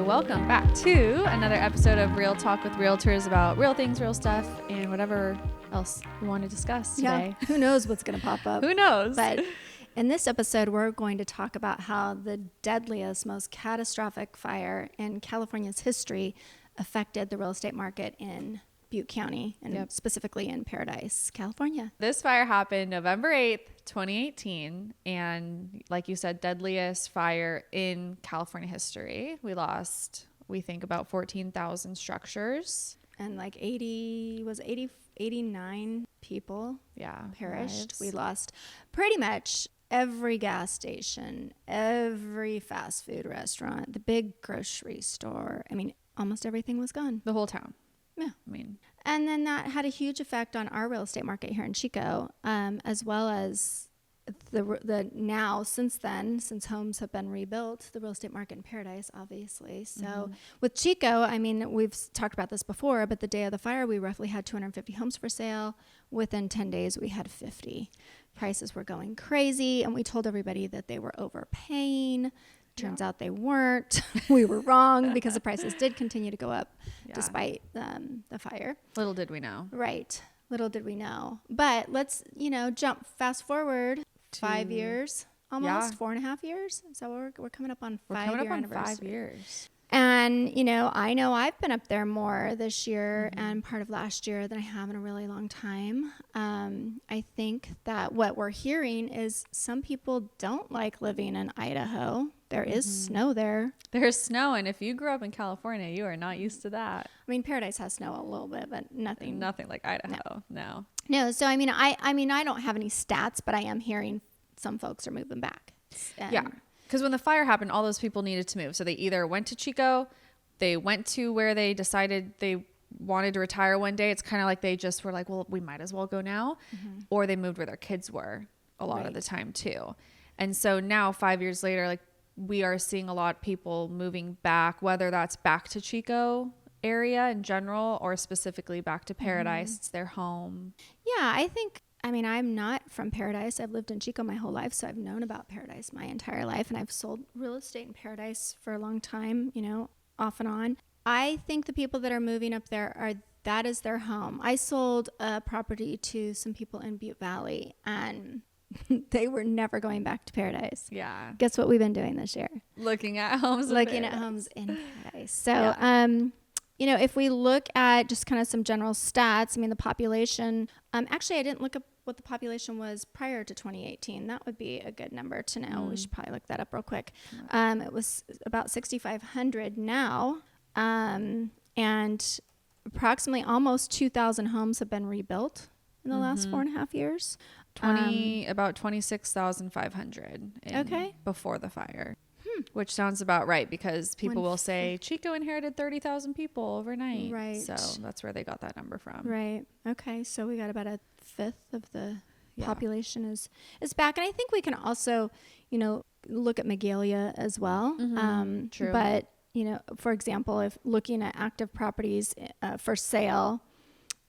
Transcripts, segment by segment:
welcome back to another episode of Real Talk with Realtors about real things, real stuff, and whatever else we want to discuss today. Yeah, who knows what's going to pop up? Who knows? But in this episode, we're going to talk about how the deadliest, most catastrophic fire in California's history affected the real estate market in Butte County and specifically in Paradise, California. This fire happened November 8th, 2018. And like you said, deadliest fire in California history. We lost, we think, about 14,000 structures. And 89 people perished. Lives. We lost pretty much every gas station, every fast food restaurant, the big grocery store. I mean, almost everything was gone. The whole town. Yeah. And then that had a huge effect on our real estate market here in Chico, as well as the now, since then, since homes have been rebuilt, the real estate market in Paradise, obviously. So with Chico, I mean, we've talked about this before, but the day of the fire, we roughly had 250 homes for sale. Within 10 days, we had 50. Prices were going crazy, and we told everybody that they were overpaying. Turns out they weren't. We were wrong because the prices did continue to go up despite the fire. Little did we know. Right. Little did we know. But let's, fast forward 5 years, almost 4.5 years. So we're coming up on We're 5 coming year up on anniversary. 5 years. And, I know I've been up there more this year and part of last year than I have in a really long time. I think that what we're hearing is some people don't like living in Idaho. There is snow there. There's snow, and if you grew up in California, you are not used to that. I mean, Paradise has snow a little bit, but nothing like Idaho. No. So I don't have any stats, but I am hearing some folks are moving back. Yeah. Because when the fire happened, all those people needed to move. So they either went to Chico, they went to where they decided they wanted to retire one day. It's kind of like they just were like, well, we might as well go now. Or they moved where their kids were a lot of the time too. And so now 5 years later, we are seeing a lot of people moving back, whether that's back to Chico area in general or specifically back to Paradise. It's their home. Yeah, I think, I'm not from Paradise. I've lived in Chico my whole life, so I've known about Paradise my entire life, and I've sold real estate in Paradise for a long time, off and on. I think the people that are moving up there that is their home. I sold a property to some people in Butte Valley, and they were never going back to Paradise. Yeah. Guess what we've been doing this year? Looking at homes in Paradise. So, if we look at just kind of some general stats, the population, actually, I didn't look up what the population was prior to 2018. That would be a good number to know. We should probably look that up real quick. It was about 6,500 now. And approximately almost 2,000 homes have been rebuilt in the last 4.5 years. About 26,500 before the fire, which sounds about right because people will say Chico inherited 30,000 people overnight. Right. So that's where they got that number from. Right. Okay. So we got about a fifth of the population is back. And I think we can also, look at Magalia as well. True. But, for example, if looking at active properties for sale,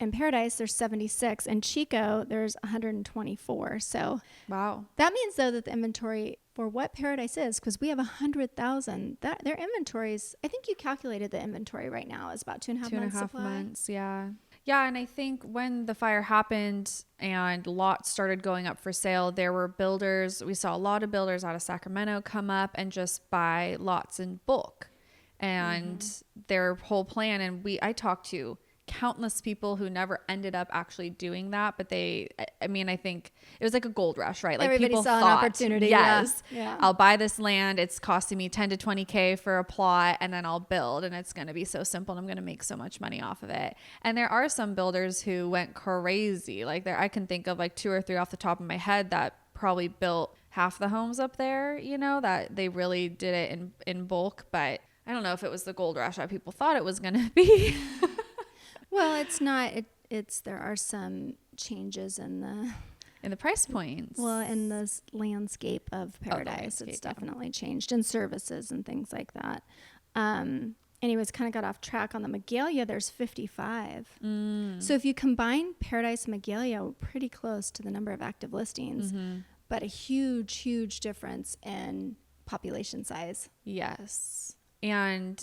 in Paradise, there's 76. In Chico, there's 124. So wow. That means, though, that the inventory for what Paradise is, because we have 100,000, their inventories, I think you calculated the inventory right now is about 2.5 months supply. 2.5 months, yeah. Yeah, and I think when the fire happened and lots started going up for sale, there were builders. We saw a lot of builders out of Sacramento come up and just buy lots in bulk. And their whole plan, and I talked to countless people who never ended up actually doing that, but I think it was like a gold rush, right? Like everybody people saw thought, an opportunity. Yes, yeah. I'll buy this land. It's costing me 10 to 20K for a plot, and then I'll build, and it's going to be so simple, and I'm going to make so much money off of it. And there are some builders who went crazy. I can think of 2 or 3 off the top of my head that probably built half the homes up there, that they really did it in bulk. But I don't know if it was the gold rush that people thought it was going to be. Well, it's not. There are some changes in the price points. Well, in the landscape of Paradise, it's definitely changed in services and things like that. Anyways, kind of got off track on the Magalia. There's 55. So if you combine Paradise and Magalia, we're pretty close to the number of active listings, but a huge difference in population size. Yes, and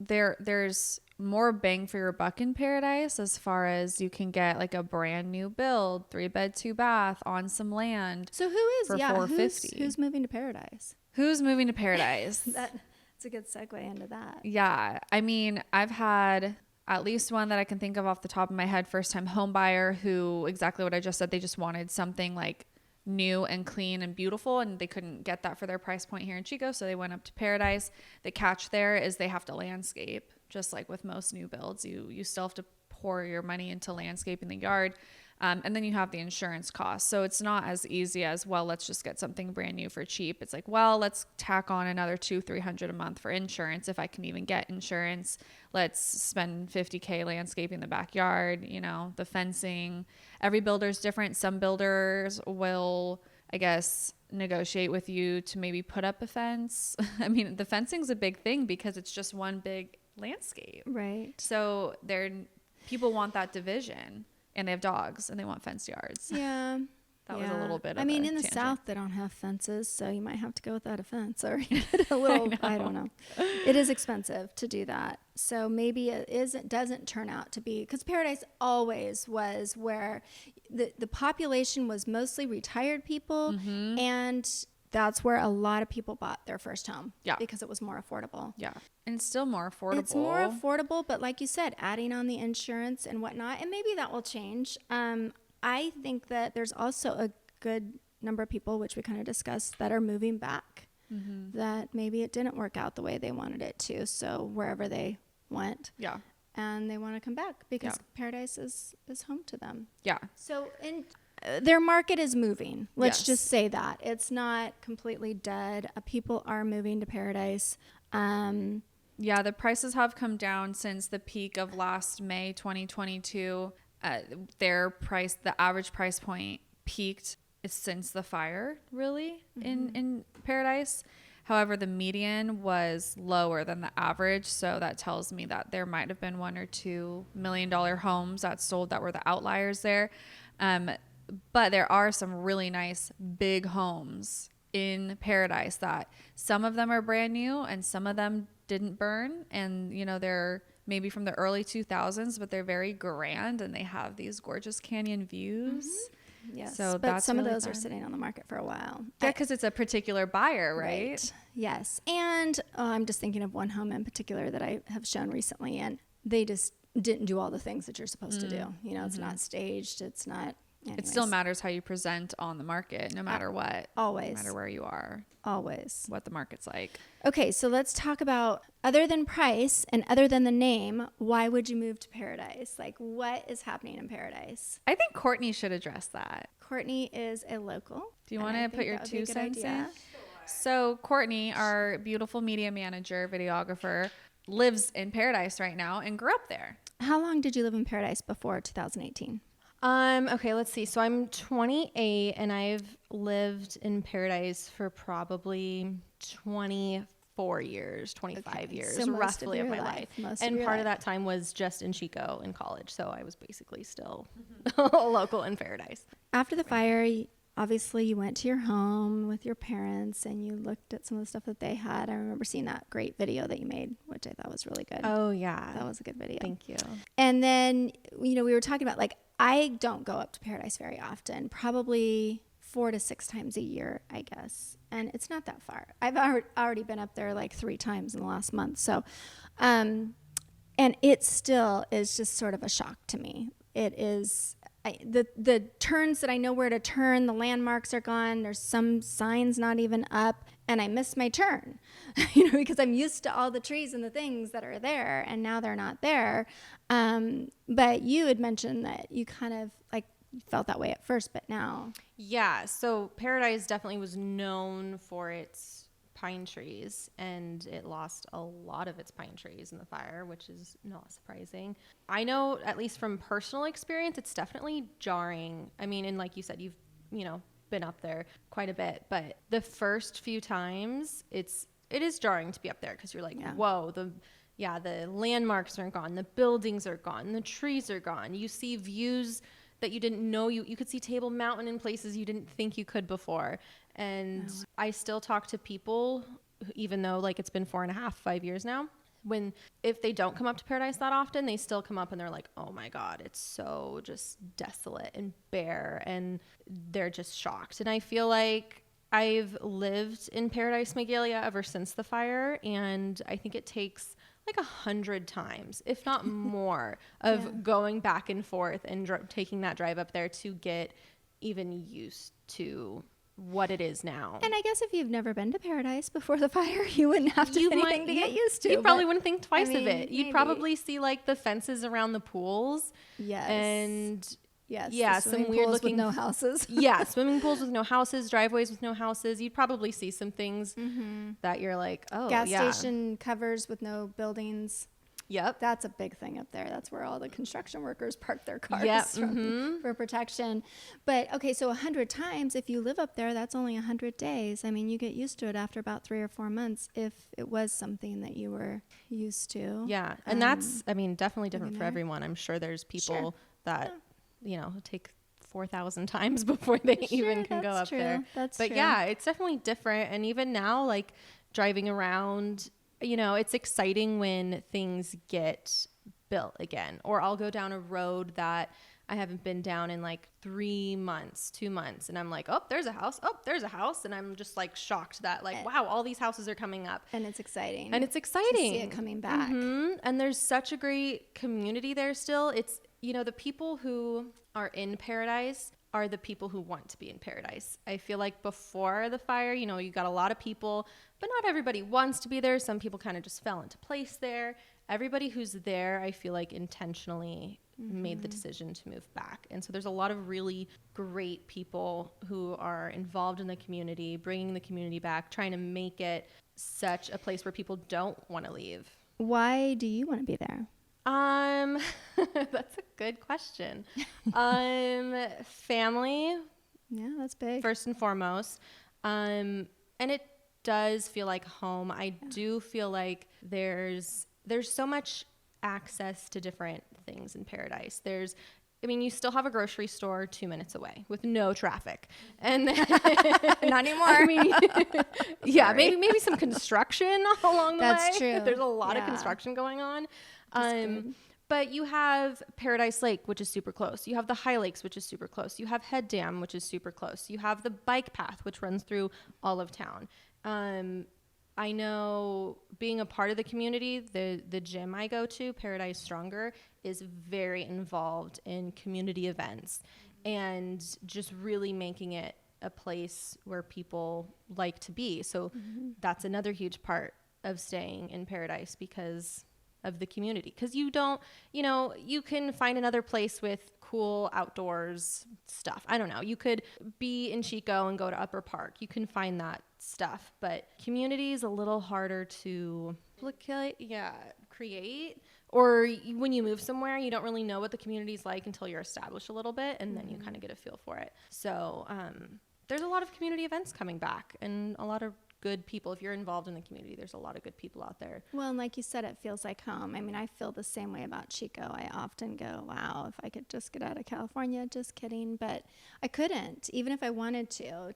there's more bang for your buck in Paradise, as far as you can get like a brand new build, 3-bed, 2-bath on some land. So for $450. who's moving to Paradise? Who's moving to Paradise? That's a good segue into that. Yeah. I mean, I've had at least one that I can think of off the top of my head, first time home buyer, who, exactly what I just said, they just wanted something like new and clean and beautiful, and they couldn't get that for their price point here in Chico, so they went up to Paradise. The catch there is they have to landscape, just like with most new builds. You still have to pour your money into landscaping the yard. And then you have the insurance costs. So it's not as easy as, well, let's just get something brand new for cheap. It's like, well, let's tack on another $200-300 a month for insurance, if I can even get insurance. Let's spend $50K landscaping the backyard, the fencing. Every builder's different. Some builders will, I guess, negotiate with you to maybe put up a fence. I mean, the fencing's a big thing because it's just one big landscape. Right. So people want that division. And they have dogs, and they want fenced yards. Yeah. That was a little bit of I mean, a in the tangent. South, they don't have fences, so you might have to go without a fence, or a little, I don't know. It is expensive to do that. So maybe it doesn't turn out to be, because Paradise always was where the population was mostly retired people, and that's where a lot of people bought their first home. Yeah. Because it was more affordable. Yeah. And it's still more affordable. It's more affordable, but like you said, adding on the insurance and whatnot, and maybe that will change. I think that there's also a good number of people, which we kind of discussed, that are moving back, that maybe it didn't work out the way they wanted it to. So wherever they went. Yeah. And they want to come back because Paradise is home to them. Yeah. So their market is moving. Let's Yes. just say that. It's not completely dead. People are moving to Paradise. Yeah, the prices have come down since the peak of last May 2022. The average price point peaked since the fire, really, in Paradise. However, the median was lower than the average, so that tells me that there might have been $1 or $2 million homes that sold that were the outliers there. But there are some really nice big homes in Paradise that some of them are brand new and some of them didn't burn, and they're maybe from the early 2000s, but they're very grand and they have these gorgeous canyon views. Yes, So but that's some really of those are fun. sitting on the market for a while. Yeah, because it's a particular buyer, right? Yes. And I'm just thinking of one home in particular that I have shown recently, and they just didn't do all the things that you're supposed to do. It's not staged. It's not. It still matters how you present on the market, no matter what. Always. No matter where you are. Always. What the market's like. Okay, so let's talk about, other than price and other than the name, why would you move to Paradise? Like, what is happening in Paradise? I think Courtney should address that. Courtney is a local. Do you want to put your that would be a 2 good cents idea. in? So Courtney, our beautiful media manager, videographer, lives in Paradise right now and grew up there. How long did you live in Paradise before 2018? Okay, let's see. So I'm 28 and I've lived in Paradise for probably 24 years, 25 years, So most roughly of of your my life. life. Most of And your part life. of that time was just in Chico in college. So I was basically still local in Paradise. After the fire, obviously you went to your home with your parents and you looked at some of the stuff that they had. I remember seeing that great video that you made, which I thought was really good. Oh, yeah. That was a good video. Thank you. And then, we were talking about, like, I don't go up to Paradise very often, probably 4 to 6 times a year, I guess. And it's not that far. I've already been up there like 3 times in the last month. So, and it still is just sort of a shock to me. It is, the turns that I know where to turn, the landmarks are gone. There's some signs not even up, and I missed my turn, because I'm used to all the trees and the things that are there, and now they're not there. But you had mentioned that you kind of like felt that way at first, but now. Yeah. So Paradise definitely was known for its pine trees, and it lost a lot of its pine trees in the fire, which is not surprising. I know, at least from personal experience, it's definitely jarring. I mean, and like you said, you've, been up there quite a bit, but the first few times it is jarring to be up there because you're like, whoa, the landmarks are gone, the buildings are gone, the trees are gone. You see views that you didn't know you could see Table Mountain in places you didn't think you could before. And I still talk to people, even though like it's been 4.5, 5 years now, if they don't come up to Paradise that often, they still come up and they're like, oh my God, it's so just desolate and bare, and they're just shocked. And I feel like I've lived in Paradise Magalia ever since the fire, and I think it takes like 100 times, if not more, of going back and forth and taking that drive up there to get even used to what it is now. And I guess if you've never been to Paradise before the fire, you wouldn't have to anything to get used to. You probably wouldn't think twice of it. You'd probably see like the fences around the pools. Yes. And some weird looking, with no houses. Swimming pools with no houses, driveways with no houses. You'd probably see some things that you're like, oh, gas station covers with no buildings. Yep. That's a big thing up there. That's where all the construction workers park their cars for protection. But okay, so 100 times, if you live up there, that's only 100 days. I mean, you get used to it after about 3 or 4 months if it was something that you were used to. Yeah. And that's, I mean, definitely different for everyone. I'm sure there's people that, you know, take 4,000 times before they even can go up there. But yeah, it's definitely different. And even now, like driving around, you know, it's exciting when things get built again. Or I'll go down a road that I haven't been down in like 3 months, 2 months. And I'm like, oh, there's a house. Oh, there's a house. And I'm just like shocked that like, wow, all these houses are coming up. And it's exciting. To see it coming back. And there's such a great community there still. It's, you know, the people who are in Paradise are the people who want to be in Paradise. I feel like before the fire, you know, you got a lot of people, but not everybody wants to be there. Some people kind of just fell into place there. Everybody who's there, I feel like intentionally made the decision to move back. And so there's a lot of really great people who are involved in the community, bringing the community back, trying to make it such a place where people don't want to leave. Why do you want to be there? That's a good question. Family. Yeah, that's big. First and foremost. And it does feel like home. I do feel like there's so much access to different things in Paradise. You still have a grocery store 2 minutes away with no traffic. And not anymore. Maybe some construction along the way. That's true. There's a lot of construction going on. But you have Paradise Lake, which is super close. You have the High Lakes, which is super close. You have Head Dam, which is super close. You have the bike path, which runs through all of town. I know being a part of the community, the gym I go to, Paradise Stronger, is very involved in community events and just really making it a place where people like to be. So that's another huge part of staying in Paradise because of the community. Because you can find another place with cool outdoors stuff. I don't know. You could be in Chico and go to Upper Park. You can find that stuff. But community is a little harder to create. Or when you move somewhere, you don't really know what the community is like until you're established a little bit, and then you kind of get a feel for it. So there's a lot of community events coming back and a lot of good people. If you're involved in the community, there's a lot of good people out there. Well, and like you said, it feels like home. I mean, I feel the same way about Chico. I often go, wow, if I could just get out of California, just kidding. But I couldn't, even if I wanted to.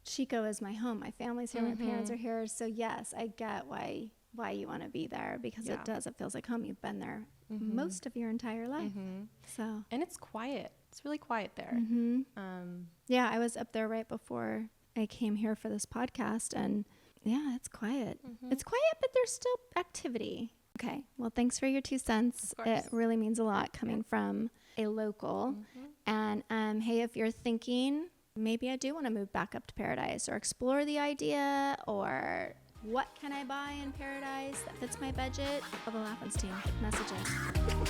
Chico is my home. My family's here. My parents are here. So yes, I get why you want to be there, because it feels like home. You've been there most of your entire life. So, and it's quiet. It's really quiet there. I was up there right before I came here for this podcast, and it's quiet. It's quiet, but there's still activity. Okay. Well, thanks for your 2 cents. It really means a lot coming from a local. And hey, if you're thinking maybe I do want to move back up to Paradise or explore the idea, or what can I buy in Paradise that fits my budget? Of the Lappins team. Message us.